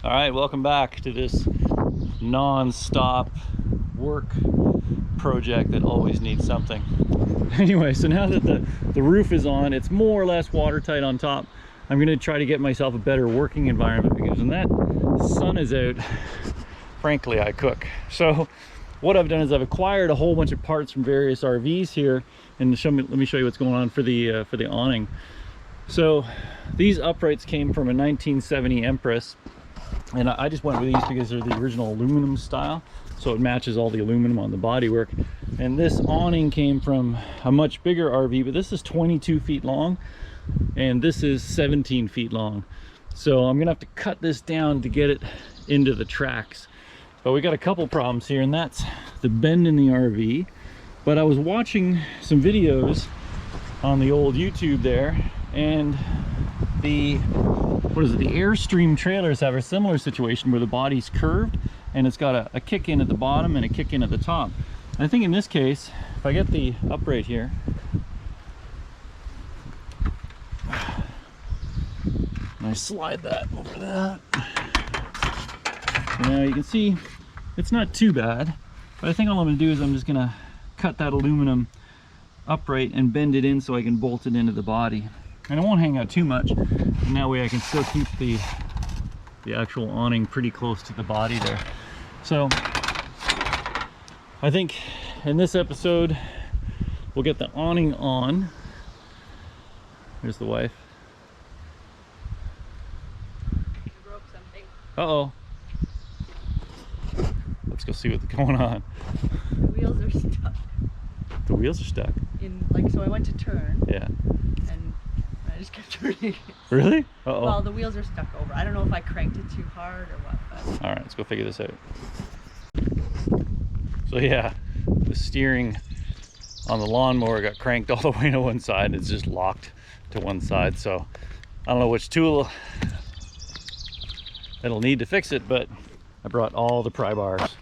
All right, welcome back to this non-stop work project that always needs something. Anyway, so now that the roof is on, it's more or less watertight on top. I'm going to try to get myself a better working environment, because when that sun is out, frankly, I cook. So what I've done is I've acquired a whole bunch of parts from various RVs here, and let me show you what's going on for the awning. So these uprights came from a 1970 Empress, and I just went with these because they're the original aluminum style, so it matches all the aluminum on the bodywork. And this awning came from a much bigger RV, but this is 22 feet long and this is 17 feet long. So I'm gonna have to cut this down to get it into the tracks. But we got a couple problems here, and that's the bend in the RV. But I was watching some videos on the old YouTube there, and the Airstream trailers have a similar situation where the body's curved and it's got a kick in at the bottom and a kick in at the top. And I think in this case, if I get the upright here, and I slide that over that, now you can see it's not too bad. But I think all I'm going to do is I'm just going to cut that aluminum upright and bend it in so I can bolt it into the body. And it won't hang out too much, and that way I can still keep the actual awning pretty close to the body there. So I think in this episode we'll get the awning on. Here's the wife. You broke something. Uh-oh. Let's go see what's going on. The wheels are stuck. The wheels are stuck? So I went to turn. Yeah. And I just kept turning. Really? Uh-oh. Well, the wheels are stuck over. I don't know if I cranked it too hard or what, but... All right, let's go figure this out. So yeah, the steering on the lawnmower got cranked all the way to one side. It's just locked to one side. So I don't know which tool it'll need to fix it, but I brought all the pry bars.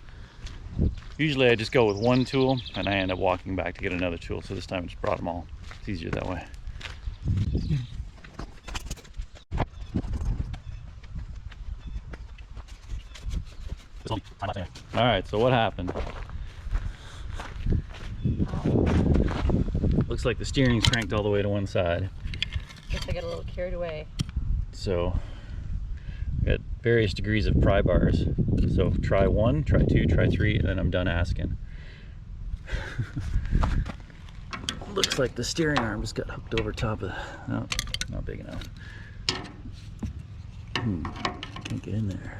Usually I just go with one tool and I end up walking back to get another tool. So this time I just brought them all. It's easier that way. All right, so what happened? Looks like the steering's cranked all the way to one side. Guess I got a little carried away. So got various degrees of pry bars. So try 1, try 2, try 3, and then I'm done asking. Looks like the steering arm just got hooked over top of the... No, not big enough. Can't get in there.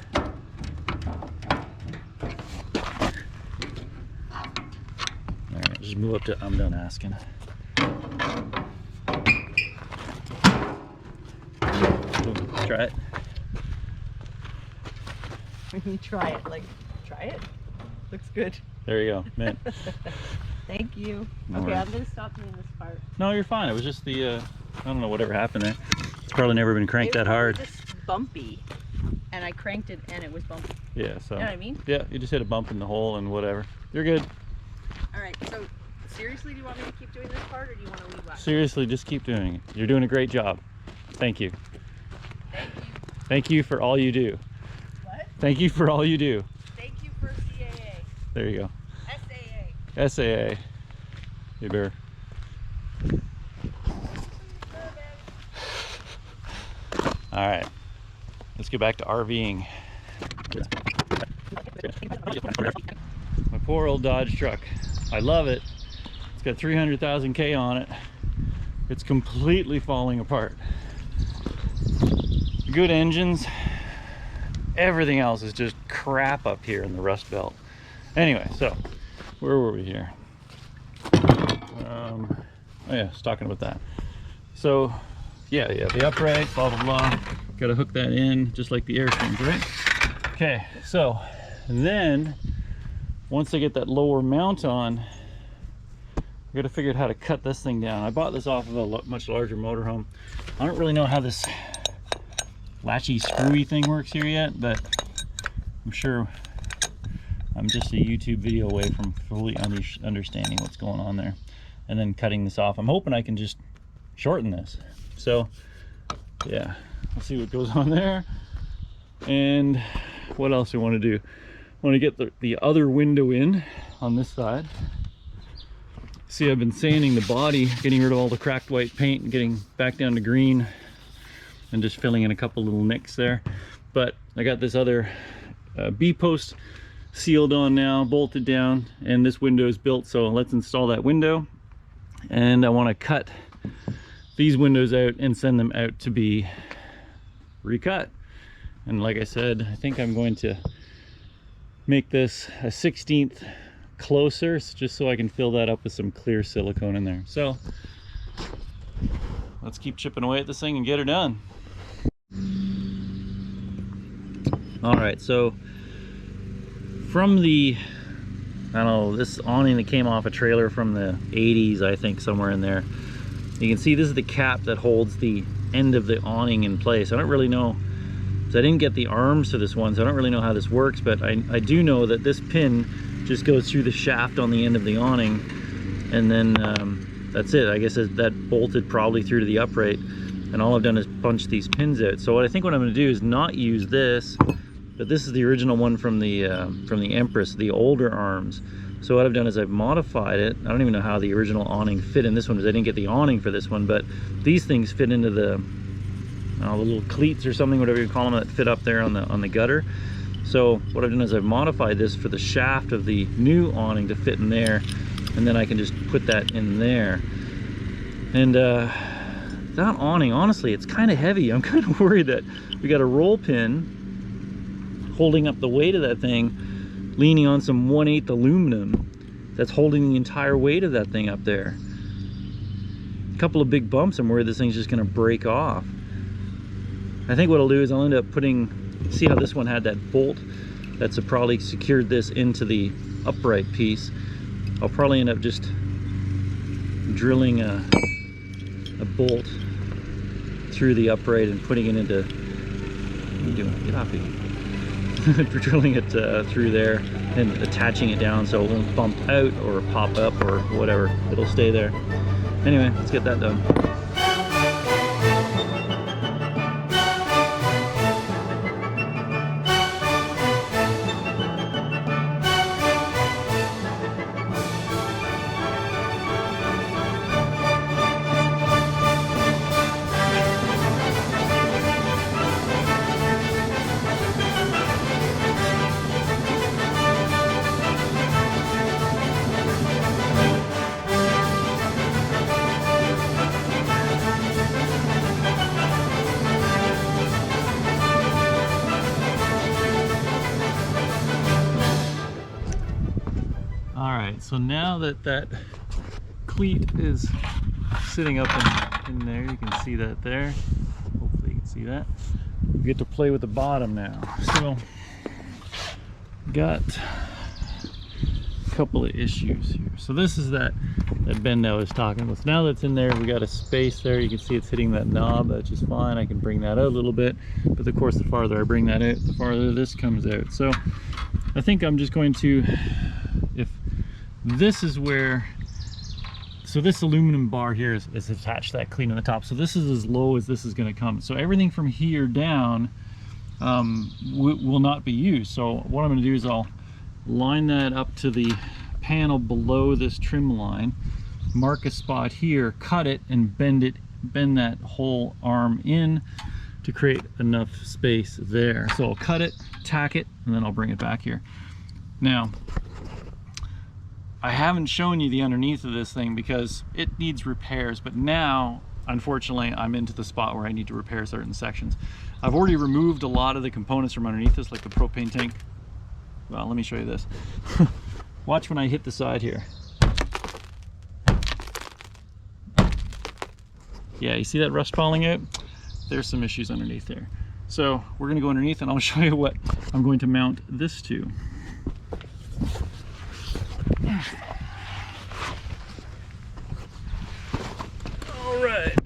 Alright, just move up to I'm done asking. Try it. When you try it, like, try it? Looks good. There you go, mint. Thank you. No Okay, worries. I'm gonna stop doing this part. No, you're fine. It was just the, I don't know whatever happened there. It's probably never been cranked that hard. It was just bumpy, and I cranked it and it was bumpy. Yeah, so. You know what I mean? Yeah, you just hit a bump in the hole and whatever. You're good. Alright, so seriously, do you want me to keep doing this part, or do you want to leave that? Seriously, just keep doing it. You're doing a great job. Thank you. Thank you. Thank you for all you do. What? Thank you for all you do. Thank you for CAA. There you go. SAA. SAA. You better. All right, let's get back to RVing. My poor old Dodge truck. I love it. It's got 300,000 K on it. It's completely falling apart. Good engines. Everything else is just crap up here in the Rust Belt. Anyway, so where were we here? Oh yeah, I was talking about that. So yeah, the upright, blah blah blah. Got to hook that in just like the Airstreams, right? Okay, so then once I get that lower mount on, I got to figure out how to cut this thing down. I bought this off of a much larger motorhome. I don't really know how this latchy screwy thing works here yet, but I'm sure I'm just a YouTube video away from fully understanding what's going on there, and then cutting this off. I'm hoping I can just shorten this. So yeah, let's see what goes on there. And what else I want to do? I want to get the other window in on this side. See, I've been sanding the body, getting rid of all the cracked white paint and getting back down to green and just filling in a couple little nicks there. But I got this other B-post sealed on now, bolted down, and this window is built, so let's install that window. And I want to cut these windows out and send them out to be recut. And like I said, I think I'm going to make this a 1/16 closer, just so I can fill that up with some clear silicone in there. So let's keep chipping away at this thing and get her done. All right, so from the, I don't know, this awning that came off a trailer from the 80s, I think, somewhere in there, you can see this is the cap that holds the end of the awning in place. I don't really know, so I didn't get the arms to this one, so I don't really know how this works, but I do know that this pin just goes through the shaft on the end of the awning, and then that's it. I guess that bolted probably through to the upright, and all I've done is punch these pins out. So what I'm going to do is not use this, but this is the original one from the Empress, the older arms. So what I've done is I've modified it. I don't even know how the original awning fit in this one, because I didn't get the awning for this one, but these things fit into the little cleats or something, whatever you call them, that fit up there on the gutter. So what I've done is I've modified this for the shaft of the new awning to fit in there, and then I can just put that in there. And that awning, honestly, it's kind of heavy. I'm kind of worried that we got a roll pin holding up the weight of that thing, leaning on some 1/8 aluminum that's holding the entire weight of that thing up there. A couple of big bumps, I'm worried this thing's just going to break off. I think what I'll do is I'll end up putting, see how this one had that bolt that's probably secured this into the upright piece. I'll probably end up just drilling a bolt through the upright and putting it into, what are you doing? Get off here. Drilling it through there and attaching it down so it won't bump out or pop up or whatever. It'll stay there. Anyway, let's get that done. So now that cleat is sitting up in there, you can see that there. Hopefully you can see that. We get to play with the bottom now. So got a couple of issues here. So this is that bend I was talking about. Now that's in there, we got a space there. You can see it's hitting that knob. That's just fine. I can bring that out a little bit, but of course the farther I bring that out, the farther this comes out. So I think I'm just going to, if this is where, so this aluminum bar here is attached to that cleat on the top, so this is as low as this is going to come. So everything from here down will not be used. So what I'm going to do is I'll line that up to the panel below this trim line, mark a spot here, cut it, and bend that whole arm in to create enough space there. So I'll cut it, tack it, and then I'll bring it back here. Now, I haven't shown you the underneath of this thing because it needs repairs, but now, unfortunately, I'm into the spot where I need to repair certain sections. I've already removed a lot of the components from underneath this, like the propane tank. Well, let me show you this. Watch when I hit the side here. Yeah, you see that rust falling out? There's some issues underneath there. So we're gonna go underneath and I'll show you what I'm going to mount this to. All right,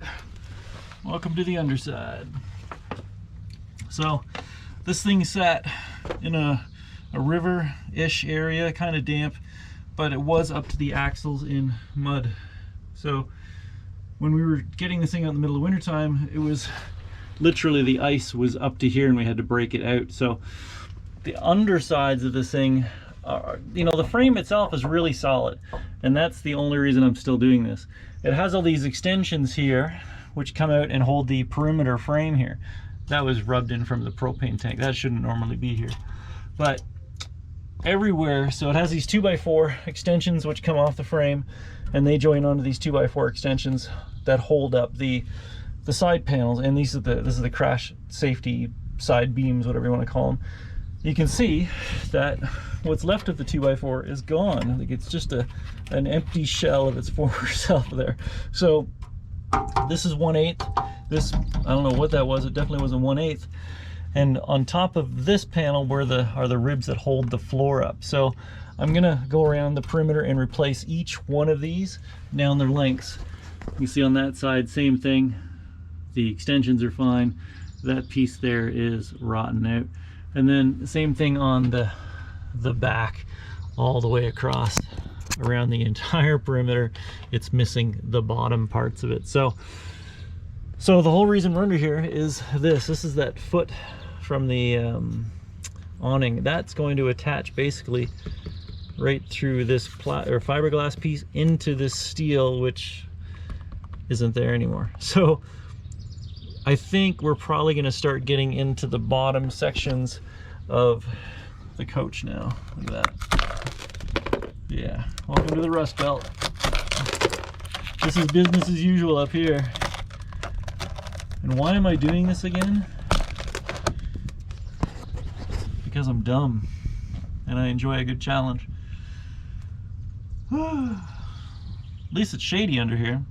welcome to the underside. So this thing sat in a river-ish area, kind of damp, but it was up to the axles in mud. So when we were getting this thing out in the middle of winter time, it was literally the ice was up to here and we had to break it out. So the undersides of this thing are, you know, the frame itself is really solid, and that's the only reason I'm still doing this. It has all these extensions here which come out and hold the perimeter frame here. That was rubbed in from the propane tank. That shouldn't normally be here, but everywhere. So it has these 2x4 extensions which come off the frame, and they join onto these 2x4 extensions that hold up the side panels, and this is the crash safety side beams, whatever you want to call them. You can see that what's left of the 2x4 is gone. Like, it's just an empty shell of its former self there. So this is 1/8. This, I don't know what that was. It definitely wasn't 1/8. And on top of this panel are the ribs that hold the floor up. So I'm gonna go around the perimeter and replace each one of these down their lengths. You see on that side, same thing. The extensions are fine. That piece there is rotten out. And then the same thing on the back, all the way across around the entire perimeter. It's missing the bottom parts of it. So the whole reason we're under here is this is that foot from the awning. That's going to attach basically right through this fiberglass piece into this steel, which isn't there anymore. So I think we're probably going to start getting into the bottom sections of the coach now. Look at that. Yeah, welcome to the Rust Belt. This is business as usual up here. And why am I doing this again? Because I'm dumb and I enjoy a good challenge. At least it's shady under here.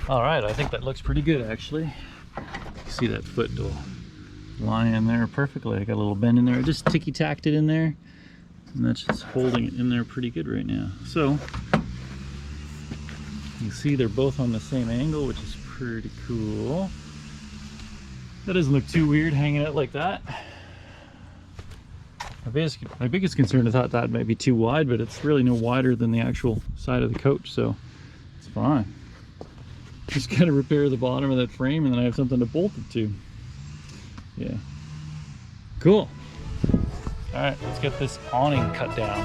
All right, I think that looks pretty good actually. You see that foot will lie in there perfectly. I got a little bend in there. I just ticky-tacked it in there, and that's just holding it in there pretty good right now. So you see they're both on the same angle, which is pretty cool. That doesn't look too weird hanging out like that. My biggest concern, I thought that might be too wide, but it's really no wider than the actual side of the coach, so it's fine. Just gotta repair the bottom of that frame and then I have something to bolt it to. Yeah. Cool. All right, let's get this awning cut down.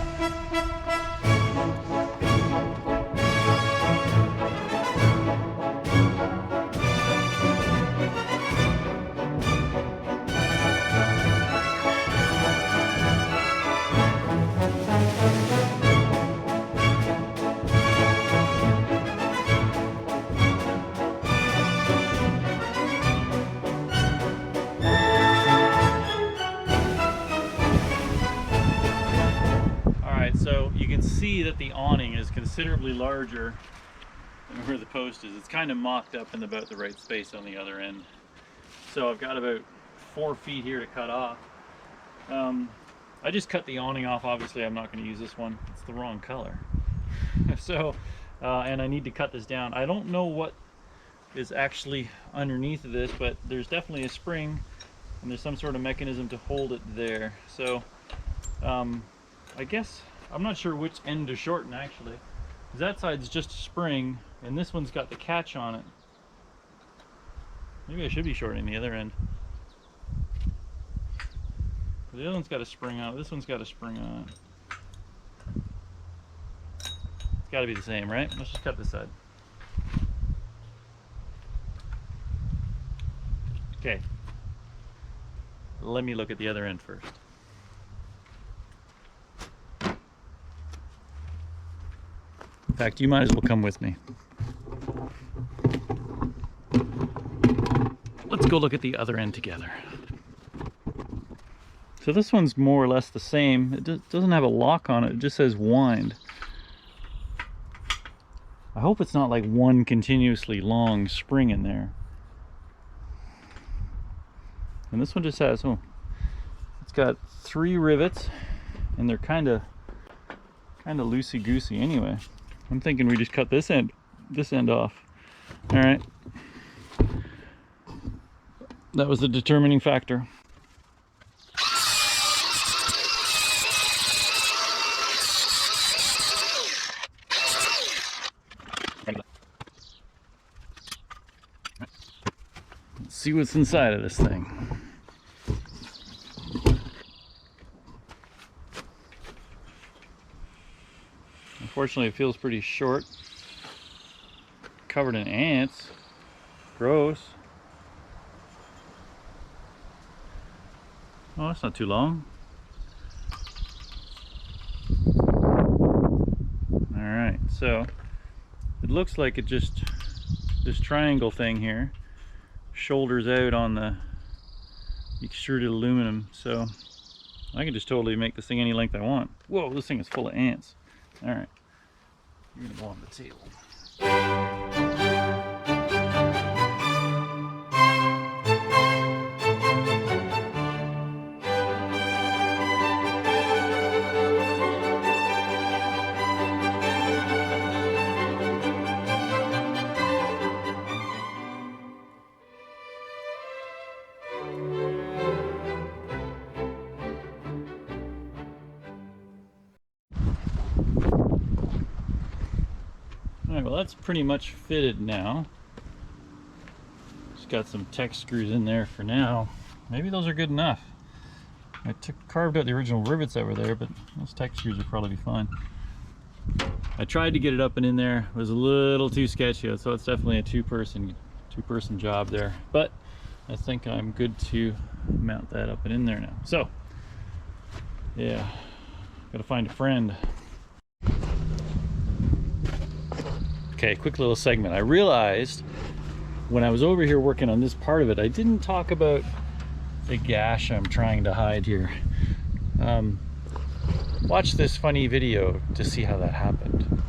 So you can see that the awning is considerably larger than where the post is. It's kind of mocked up in about the right space on the other end. So I've got about 4 feet here to cut off. I just cut the awning off. Obviously I'm not going to use this one. It's the wrong color. So, and I need to cut this down. I don't know what is actually underneath of this, but there's definitely a spring and there's some sort of mechanism to hold it there. So I guess I'm not sure which end to shorten actually. That side's just a spring and this one's got the catch on it. Maybe I should be shortening the other end. The other one's got a spring on it. This one's got a spring on it. It's got to be the same, right? Let's just cut this side. Okay. Let me look at the other end first. In fact, you might as well come with me. Let's go look at the other end together. So this one's more or less the same. It doesn't have a lock on it. It just says wind. I hope it's not like one continuously long spring in there. And this one just has, oh, it's got 3 rivets, and they're kind of loosey-goosey anyway. I'm thinking we just cut this end off. All right. That was the determining factor. Let's see what's inside of this thing. Unfortunately, it feels pretty short. Covered in ants. Gross. Oh, that's not too long. Alright, so it looks like it just, this triangle thing here shoulders out on the extruded aluminum, so I can just totally make this thing any length I want. Whoa, this thing is full of ants. Alright, you're gonna go on the table. Alright, well that's pretty much fitted now. Just got some Tex screws in there for now. Maybe those are good enough. I carved out the original rivets that were there, but those Tex screws would probably be fine. I tried to get it up and in there. It was a little too sketchy, so it's definitely a two-person job there. But I think I'm good to mount that up and in there now. So, yeah, gotta find a friend. Okay, quick little segment. I realized when I was over here working on this part of it, I didn't talk about the gash I'm trying to hide here. Watch this funny video to see how that happened.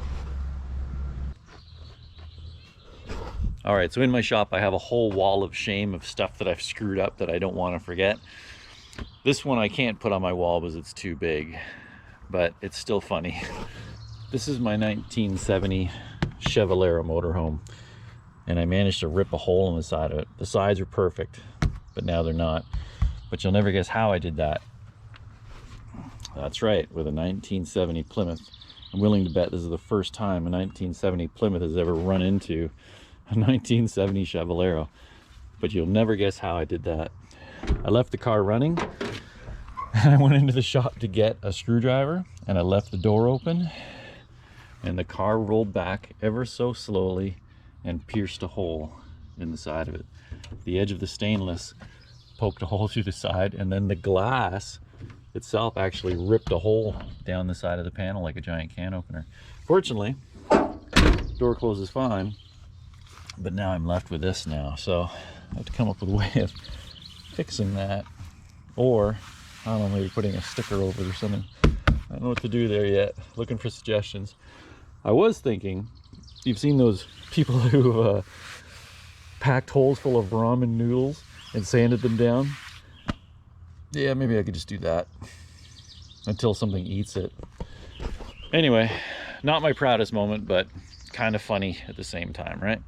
All right, so in my shop, I have a whole wall of shame of stuff that I've screwed up that I don't want to forget. This one I can't put on my wall because it's too big, but it's still funny. This is my 1970 Chevallero motorhome, and I managed to rip a hole in the side of it. The sides are perfect, but now they're not. But you'll never guess how I did that. That's right, with a 1970 Plymouth. I'm willing to bet this is the first time a 1970 Plymouth has ever run into a 1970 Chevallero. But you'll never guess how I did that. I left the car running, and I went into the shop to get a screwdriver, and I left the door open, and the car rolled back ever so slowly and pierced a hole in the side of it. The edge of the stainless poked a hole through the side, and then the glass itself actually ripped a hole down the side of the panel like a giant can opener. Fortunately, door closes fine, but now I'm left with this now, so I have to come up with a way of fixing that, or I don't know, maybe putting a sticker over it or something. I don't know what to do there yet. Looking for suggestions. I was thinking, you've seen those people who packed holes full of ramen noodles and sanded them down? Yeah, maybe I could just do that until something eats it. Anyway, not my proudest moment, but kind of funny at the same time, right?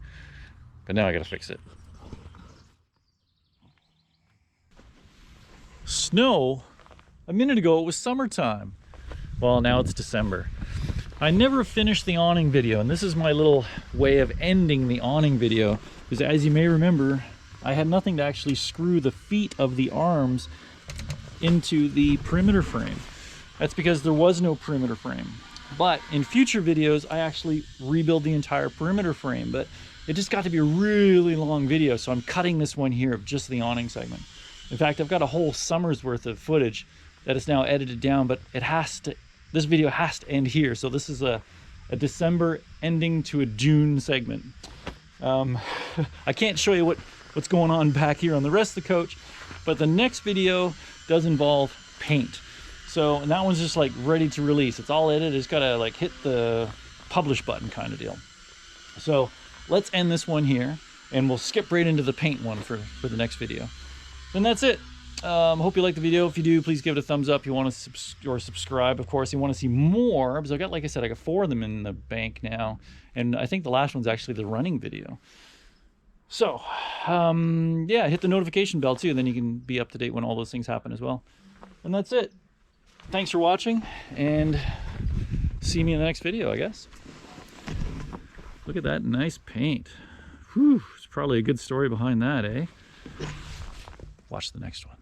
But now I gotta fix it. Snow? A minute ago it was summertime. Well, now it's December. I never finished the awning video, and this is my little way of ending the awning video, because as you may remember, I had nothing to actually screw the feet of the arms into the perimeter frame. That's because there was no perimeter frame. But in future videos, I actually rebuild the entire perimeter frame, but it just got to be a really long video, so I'm cutting this one here of just the awning segment. In fact, I've got a whole summer's worth of footage that is now edited down, but it has to, this video has to end here. So this is a December ending to a June segment. I can't show you what's going on back here on the rest of the coach, but the next video does involve paint. So, and that one's just like ready to release. It's all edited. It's got to like hit the publish button kind of deal. So let's end this one here and we'll skip right into the paint one for the next video. And that's it. Hope you liked the video. If you do, please give it a thumbs up. You want to subscribe, of course. You want to see more, because I got, like I said, I got 4 of them in the bank now. And I think the last one's actually the running video. So, yeah, hit the notification bell too. Then you can be up to date when all those things happen as well. And that's it. Thanks for watching, and see me in the next video, I guess. Look at that nice paint. Whew, there's probably a good story behind that, eh? Watch the next one.